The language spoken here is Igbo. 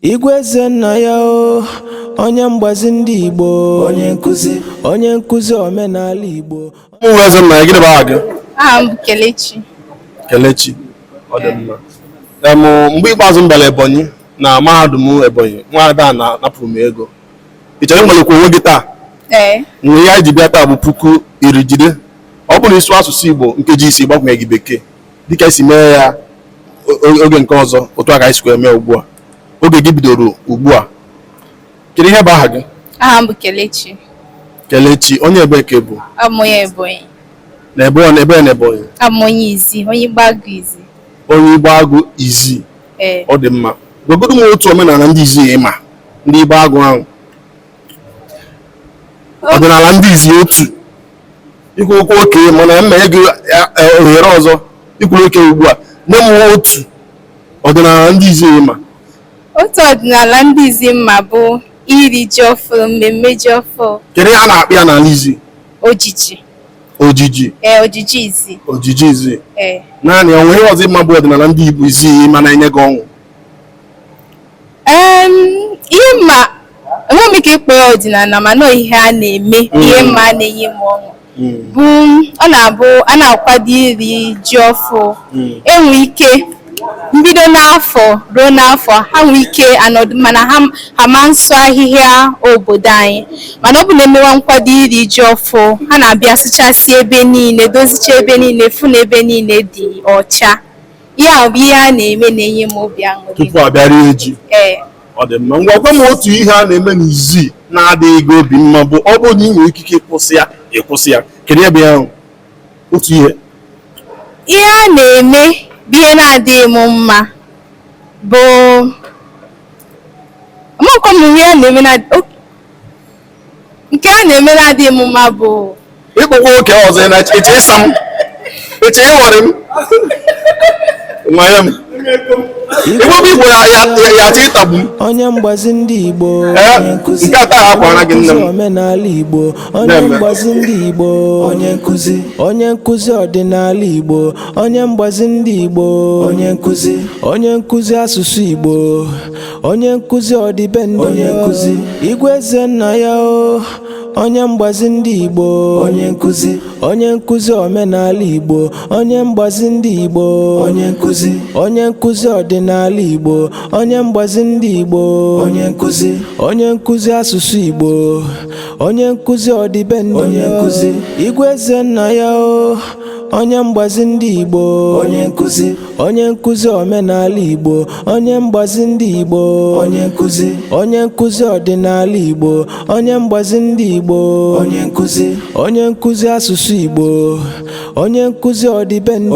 Igwe Zenna ya o, onye mgbazi ndị Igbo, onye nkuzi omenala Igbo. Igwe Zenna ya, gịnị bụ aha gị? Aha m bụ Kelechi. Kelechi, ọ dị mma. Mgbe ikpeazụ m bịara Ebonyi na mahadum Ebonyi, nwaada na-napụrụ m ego. Ị chọrọ ịmalekwa onwe gị taa? Ee. Nwe ya ji bịa taa bụ 10,000 jide. Ọ bụrụ ịsụ asụsụ Igbo nkeji isi gbakwunye gị Bekee dịka esi mee ya oge nke ọzọ, otu a ka anyị sikwa eme ugbu a. Oge gị bidoro ugbu a. Kedu ihe bụ aha gị? Aha m bụ Kelechi. Kelechi, onye ebe ka bụ? Abụ m onye Ebonyi. Na ebe na Ebonyi? Abụ m onye Izi, onye Igboagụ Izi. Onye Igboagụ Izi. Ee. Ọ dị mma. Gwagodu m otu omenala ndị Izi ịma, ndị Igboagụ ahụ. Ọdịnala ndị Izi otu. Ikwu okwu oke mana mma ego ohere ọzọ ikwuru oke ugbu a. Nye m otu ọdịnala ndị Izi ịma. Otu ọdịnala ndị Izi mma bụ iri ji ọfụrụ, mmemme ji ọfụrụ. Kedu ihe a na-akpị ya n'ala Izi? Ojiji. Ojiji. Ee, ojiji Izi. Ojiji Izi. Ee. Naanị onwe ihe ọzọ ịma bụ ọdịnala ndị Igbo Izi ịma na-enye gị ọṅụ? Ihe mma enweghị m ike ịkpọ ya ọdịnala mana ihe a na-eme ihe mma a na-enye m ọṅụ bụ ọ na-abụ a na-akwado iri ji ọfụ. Enwe ike mbido n'afọ ruo n'afọ ha nwee ike anọdụ mana ha ma nsọ ahịhịa obodo anyị, mana ọ bụ na emewa nkwado iri ji ọfụ ha na-abịa sụchasị ebe niile, dozicha ebe niile, fụ na ebe niile dị ọcha. Ya bụ ihe a na-eme na-enye m obi aṅụrị tupu abịa rie ji. Ee. Ọ dị mma. Ngwa gwa m otu ihe a na-eme n'Izi na-adịghị gị obi mma bụ ọ bụrụ na ị nwere ikike ịkwụsị ya ịkwụsị ya. Kedu ebe ahụ? Otu ihe. Ihe a na-eme bụ ihe na-adịghị m mma bụ amakwa m ihe a na-eme nke a na-eme na-adịghị m mma bụ Ịkpọkwa oke ọzọ na-eche ịsa m eche ịwọrị m nwanye m Igbo Igbo ya atị ịtagbu m. Onye mgbazi ndị Igbo, Nke a taa akwara gị nne m. omenala Igbo, onye mgbazi ndị Igbo, onye nkuzi ọdịnala Igbo, onye mgbazi ndị Igbo, onye nkuzi asụsụ Igbo, onye nkuzi ọdịbendị, Igwe Zenna ya o, onye mgbazi ndị Igbo, onye nkuzi omenala Igbo, onye mgbazi ndị Igbo, onye nkuzi ọdịnala Igbo, onye mgbazi ndị Igbo, onye nkuzi asụsụ Igbo, onye nkuzi ọdịbendị, Igwe Zenna ya o, onye mgbazi ndị Igbo, onye nkuzi omenala Igbo, onye mgbazi ndị Igbo, onye nkuzi ọdịnala Igbo, onye mgbazi ndị Igbo, onye nkuzi asụsụ Igbo, onye nkuzi ọdịbendị.